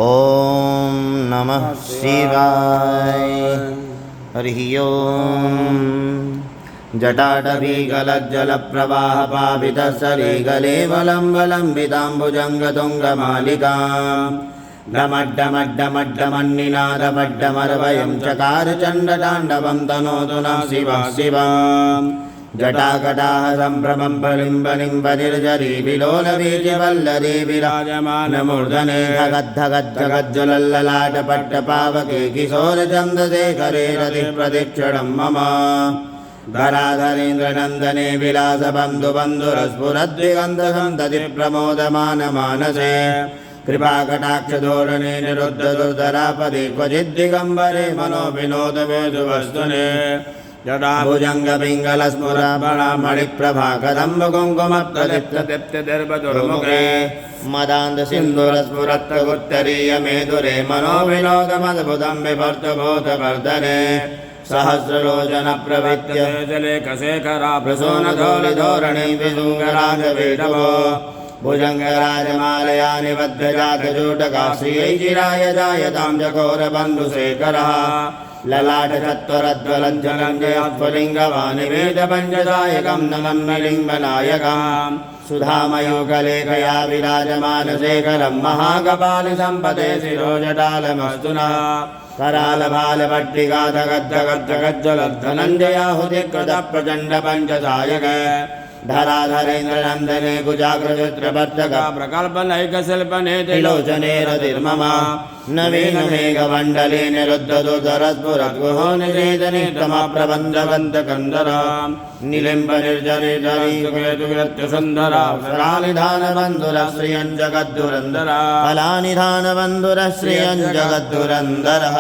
ओम नमः शिवाय। हरिः ओम। जटाटवीगलज्जलप्रवाहपावितसरिगलेवलम्बलम्बिताम्बुजङ्गतुङ्गमालिकां डमड्डमड्डमड्डमन्निनादमड्डमरवयं चकार चण्डताण्डवं तनोतु नः शिवः शिवम्। जटाकटाः सम्भ्रमं बलिम्बलिम्बनिर्झरी विलोलवीचिवल्लरी विराजमानमूर्धने धगद्धगज्जगज्ज्वलल्ललाटपट्टपावके किशोरचन्द्रशेखरे रतिप्रदक्षिणं मम धराधरेन्द्रनन्दने विलासबन्धुबन्धुरस्फुरद्विगन्धसन्तति प्रमोदमानमानसे कृपाकटाक्षधोरणे निरुद्धदुर्धरापदे क्वचिद्दिगम्बरे मनोविनोदवेदुवस्तुने जटाभुजङ्गपिङ्गलस्फुरबलामणिप्रभाकदम्बकुङ्कुमप्रलिप्तदीप्तदर्भदुर्मुखे मदान्तसिन्दूरस्फुरत्तगुत्तरीयमेधुरे मनोविनोदमद्भुतं बिभर्तभूतवर्धने सहस्रलोचनप्रवृत्य जलेकशेखरा प्रसूनधौलिधोरणे विशृङ्गराजवेटवो भुजङ्गराजमालया निबद्धजातजूटकाश्रियै चिराय जायतां चकोरबन्धुशेखरः ललाटचत्वरद्वलज्जलञ्जयात्वलिङ्गवानिवेदपञ्चदायकं नमन्मलिङ्गनायकं सुधामयोगलेखया विराजमानशेखरं महाकपालिसम्पदे शिरोजटालमस्तु नः करालबालभट्टिगाधगद्धगद्धगज्जलद्धनञ्जयाहुतिकृतप्रचण्डपञ्चसायक धराधरेन्द्रनन्दने कुजाग्रचित्रवर्तका प्रकल्पनैकशिल्पने त्रिलोचने रतिर्मम नवीनमेघमण्डले निरुद्धदुर्धरस्फुरद्गुहो निषेदने तमप्रबन्धवन्तकन्दरा निलिम्बनिर्जरितरीकेतुकृत्यसुन्दरा फलानिधानबन्धुरश्रियं जगद्धुरन्दरा फलानिधानबन्धुरश्रियं जगद्धुरन्दरः।